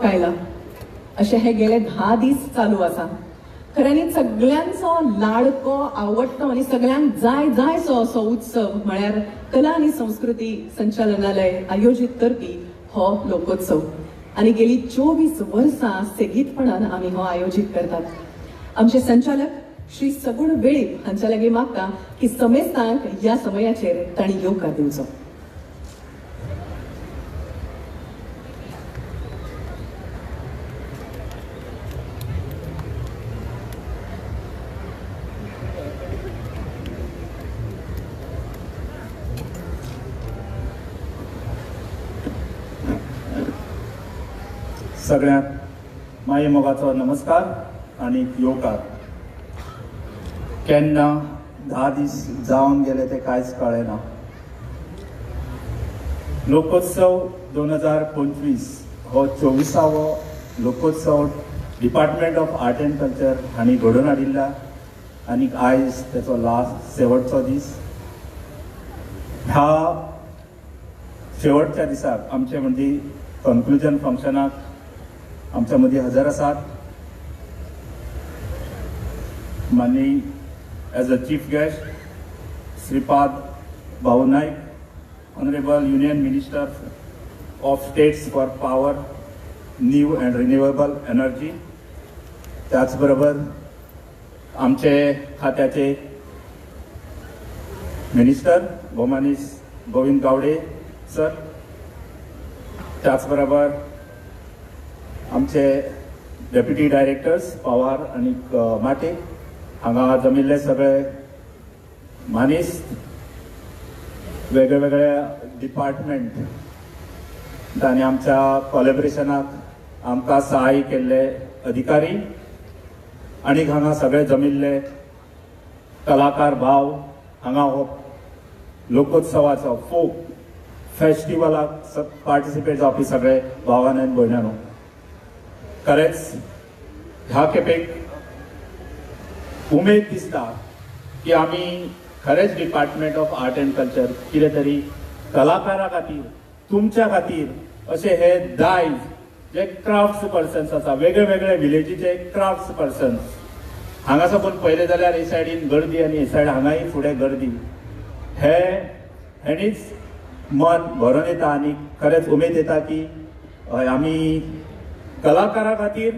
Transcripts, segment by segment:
कायला अशें हे गेले 10 दीस चालू आसा. खऱ्यांनी सगळ्यांचो लाडको आवडटो आनी सगळ्यांक जाय जायसो असो उत्सव म्हळ्यार कला आनी संस्कृती संचालनालय आयोजीत करपी हो लोकोत्सव. आनी गेली 24 वर्सां सेगीतपणान आमी हो आयोजीत करतात. आमचे संचालक श्री सगुण वेळीप हांच्या लागीं मागता की समेस्तांक ह्या समयाचेर तांणी येवकार दिवचो. सगळ्यांक माये मोगाचो नमस्कार आणि येवकार. केन्ना 10 दीस जावन गेले ते कांयच कळेना. लोकोत्सव 2025 हो 24वो लोकोत्सव department of art end culture हांणी घडोवन हाडिल्ला आनी आयज तेचो लास्ट शेवटचो दीस. ह्या शेवटच्या दिसाक आमचे म्हणजे कन्क्लुजन फंक्शनाक आमच्या मदीं हजर आसात माननीय as a chief guest Shripad Bhau Naik, honourable union minister of states for power, new and renewable energy. त्याचबरोबर आमचे खात्याचे मिनिस्टर भौमानीस गोविंद गावडे सर. त्याचबरोबर आमचे डेप्युटी डायरेक्टर्स पवार आणि माटे हांगा जमिल्ले सगळे मानीस, वेगळे वेगळे डिपार्टमेंट आनी आमच्या कोलॅबरेशनाक आमकां सहाय्य केल्ले अधिकारी आनी हांगा सगळे जमिल्ले कलाकार भाव, हांगा हो लोकोत्सवाचो फोक फेस्टिवलाक पार्टिसिपेट जावपी सगळे भावान आनी भयणांनो, खरेंच ह्या खेपेक उमेद दिसता की आमी खरेंच department of art end culture कितें तरी कलाकारां खातीर, तुमच्या खातीर अशें हे दायज जे क्राफ्ट्स पर्सन्स आसा, वेगळे वेगळे विलेजीचे क्राफ्ट्स पर्सन्स हांगा साकून पयले जाल्यार हे सायडीन गर्दी आनी हे सायड हांगाय फुडें गर्दी, हेणीच मन भरून येता आनी खरेंच उमेद येता की आमी कलाकारां खातीर,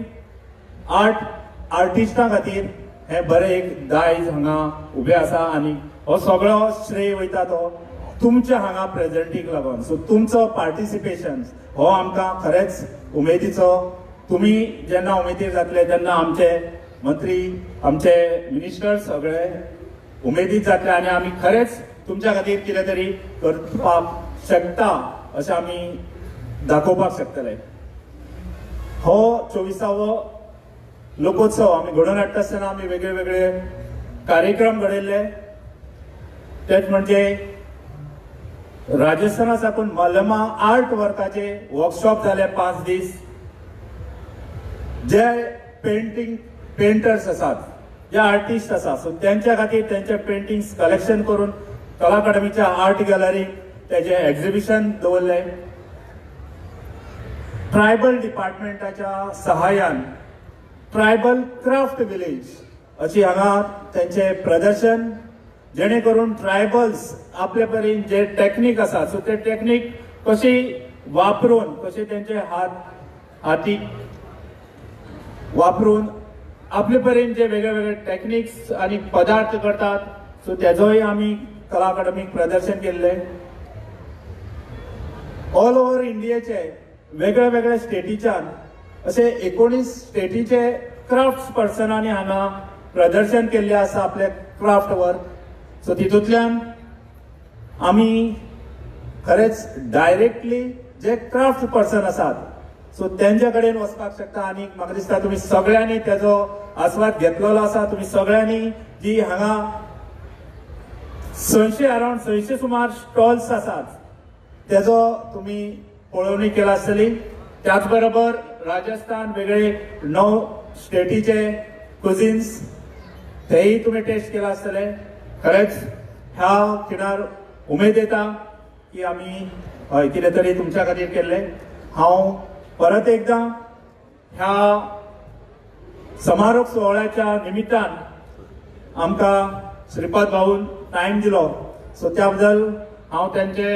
आर्टिस्टां खातीर हे बरें एक दायज हांगा उबें आसा. आनी हो सगळो श्रेय वयता तो तुमच्या हांगा प्रेझेंटीक लागून. सो तुमचो पार्टिसिपेशन हो आमकां खरेंच उमेदीचो. तुमी जेन्ना उमेदीर जातले तेन्ना आमचे मंत्री, आमचे मिनिस्टर सगळे उमेदीत जातले आनी आमी खरेंच तुमच्या खातीर कितें तरी करपाक शकता अशें आमी दाखोवपाक शकतले. हो 24वो लोकोत्सव आमी घडोवन हाडटा आसतना आमी वेगळे वेगळे कार्यक्रम घडयल्ले. तेच म्हणजे राजस्थाना साकून मलमा आर्ट वर्काचे वर्कशॉप जाले 5 दीस. जे पेंटर्स आसात, जे आर्टिस्ट आसा, सो त्यांच्या खातीर त्यांचे पेंटिंग्स कलेक्शन करून कला अकादमीच्या आर्ट गॅलरीक तेजे एक्झिबिशन दवरले. ट्रायबल डिपार्टमेंटाच्या सहाय्यान ट्रायबल क्राफ्ट विलेज अशी हांगा त्यांचे प्रदर्शन, जेणे करून ट्रायबल्स आपले परीन जे टेक्नीक आसा सो ते टेक्नीक कशी वापरून, कसे त्यांचे हातीक वापरून आपले परीन जे वेगळे वेगळे टेक्निक्स आणि पदार्थ करतात सो तेजोय आमी कला अकादमीक प्रदर्शन केल्ले. ऑल ओव्हर इंडियेचे वेगळे वेगळे स्टेटीच्यान असे 19 स्टेटीचे क्राफ्ट पर्सनांनी हांगा प्रदर्शन केल्ले आसा आपले क्राफ्ट वर्क. सो तितूंतल्यान आमी खरेंच डायरेक्टली जे क्राफ्ट पर्सन आसात सो तेंच्या कडेन वचपाक शकता. आनी म्हाका दिसता तुमी सगळ्यांनी तेजो आस्वाद घेतलेलो आसा. तुमी सगळ्यांनी जी हांगा 600 सुमार स्टॉल्स आसात तेजो तुमी पळोवणी केला आसतली. त्याचबरोबर राजस्थान वेगळे 9 स्टेटीचे कुझिन्स तेही तुम्ही टेस्ट केला आसतले. खरेंच ह्या खिणार उमेद येता की आमी कितें तरी तुमच्या खातीर केल्ले. हांव परत एकदां ह्या समारोप सोहळ्याच्या निमित्तान आमकां श्रीपाद भाऊन टाइम दिलो, सो त्या बद्दल हांव त्यांचे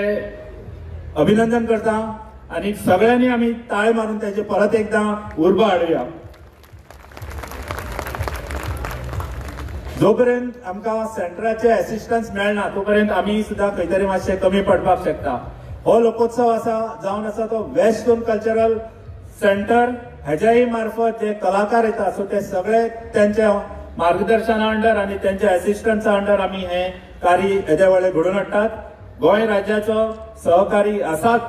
अभिनंदन करता आणि सगळ्यांनी आम्ही ताळे मारून त्याचे परत एकदा उर्बा हाडुया. जोपर्यंत आमकां सेंटराचे असिस्टन्स मेळना तोपर्यंत आमी सुद्दां खंय तरी मातशे कमी पडपाक शकता. हो लोकोत्सव जावन आसा तो वेस्ट झोन कल्चरल सेंटर हेच्याही मार्फत जे कलाकार येतात सो ते सगळे त्यांच्या मार्गदर्शना अंडर आणि त्यांच्या असिस्टंट्सा अंडर आम्ही हे कार्य हेच्या वेळे घडोवन हाडटात. गोंय राज्याचो सहकारी आसात,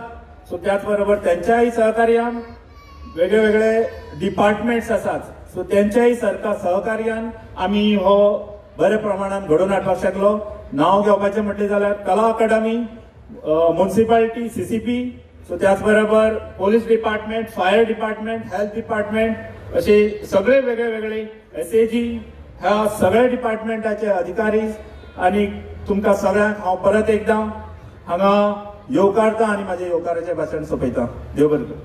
सो त्याच बरोबर त्यांच्याही सहकार्यान वेगळे वेगळे डिपार्टमेंट्स आसात, सो त्यांच्याही सहकार्यान आम्ही हो बरे प्रमाणात घडोवन हाडपाक शकलो. नाव घेवपाचें म्हटलें जाल्यार कला अकादमी, म्युनिसिपालिटी, CCP, सो त्याच बरोबर police department, fire department, health department असे सगळे वेगळे वेगळे SAG ह्या सगळ्या डिपार्टमेंटाचे अधिकारी आणि तुमकां सगळ्यांक हांव परत एकदा हांगा येवकारता आणि माझे येवकाराचें भाशण सोंपयता. देव बरें करूं.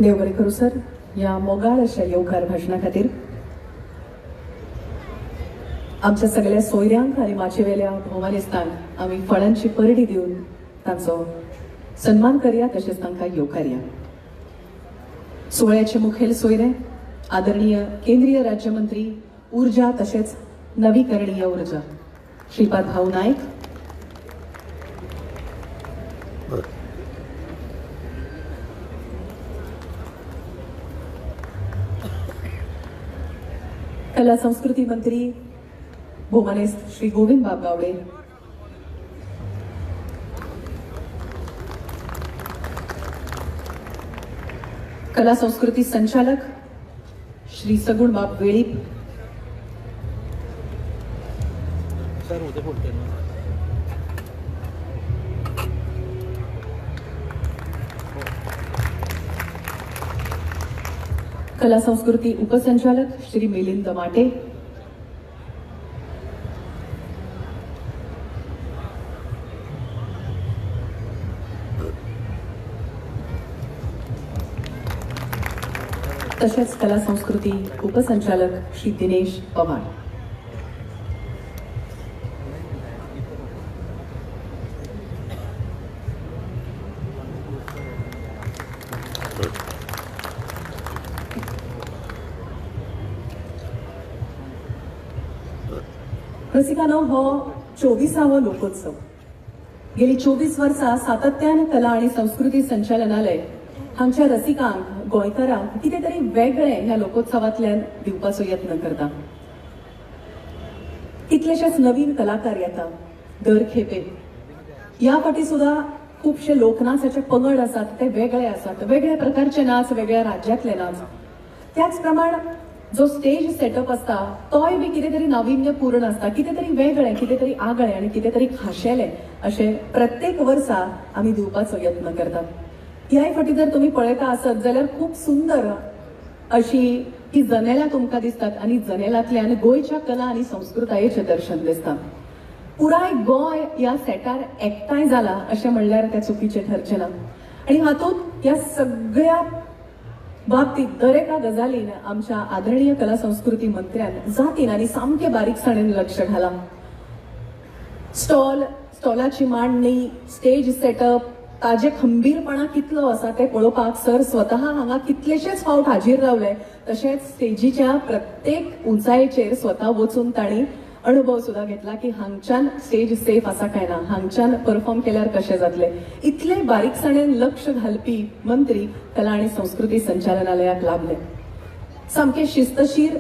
देव बरें करूं सर या मोगाळ अशा येवकार भाशणा खातीर. आमच्या सगळ्या सोयऱ्यांक आणि माचयेवेल्या भोवमानेस्तांक आमी फळांची परडी दिवन तांचो सन्मान करया, तशेंच तांकां येवकारया. सोहळ्याचे मुखेल सोयरे आदरणीय केंद्रीय राज्यमंत्री ऊर्जा तसेच नवीकरणीय ऊर्जा श्रीपाद भाऊ नायक, कला संस्कृती मंत्री भोमानेस्त श्री गोविंद बाब गावडे, कला संस्कृती संचालक श्री सगुण बाब वेळीप, कला संस्कृती उपसंचालक श्री मिलिंद माटे, तसेच कला संस्कृती उपसंचालक श्री दिनेश पवार. रसिकांनो, हो 24वा लोकोत्सव. गेली 24 वर्सां सातत्यान कला आणि संस्कृती संचालनालय हांच्या रसिकांक गोंयकारांक कितें तरी वेगळें ह्या लोकोत्सवांतल्यान दिवपाचो यत्न करता. कितलेशेच नवीन कलाकार येतात दर खेपे. या फाटी सुद्धा खूपशे लोकनाचाचे पंगड आसात, ते वेगळे आसात, वेगळ्या प्रकारचे नाच, वेगळ्या राज्यातले नाच. त्याच प्रमाण जो स्टेज सेटअप असता तोय बी कितें तरी नाविन्यपूर्ण असता, कितें तरी वेगळें, कितें तरी आगळें आणि कितें तरी खाशेलें अशें प्रत्येक वर्सा आमी दिवपाचो यत्न करतात. ह्याय फाटी जर तुम्ही पळयता आसत जाल्यार खूप सुंदर अशी ही जनेलां तुमकां दिसतात आणि जनेलांतल्यान गोंयच्या कला आणि संस्कृतायेचें दर्शन दिसता. पुराय गोंय ह्या सेटार एकठांय जाला अशें म्हणल्यार तें चुकीचें ठरचें ना. आणि हातूंत ह्या सगळ्या बाबतीत दर एका गजालीन आमच्या आदरणीय कला संस्कृती मंत्र्यान जातीन आणि सामके बारीकसाणेन लक्ष घाला. स्टॉलाची मांडणी, स्टेज सेटअप, ताजे खंबीरपणा कितलो आसा ते पळोवपाक सर स्वतः हांगा कितलेशेच फावट हाजीर रावले. तशेंच स्टेजीच्या प्रत्येक उंचायेचेर स्वता वचून तांणी अनुभव सुद्धा घेतला की हांगच्यान स्टेज सेफ आसा काय ना, हांगच्यान परफॉर्म केल्यार कशें जातले. इतले बारीकसाणेन लक्ष घालपी मंत्री कला आणि संस्कृती संचालनालयाक लाभले. सामके शिस्तशीर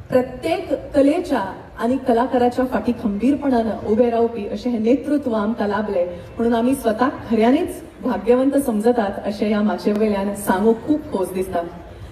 प्रत्येक कलेच्या आणि कलाकाराच्या फाटी खंबीरपणान उभे रावपी अशें हे नेतृत्व आमकां लाभले. म्हणून आमी स्वताक खऱ्यांनीच भाग्यवंत समजतात अशें ह्या माचयेवेल्यान सांगूंक खूब खोस दिसता.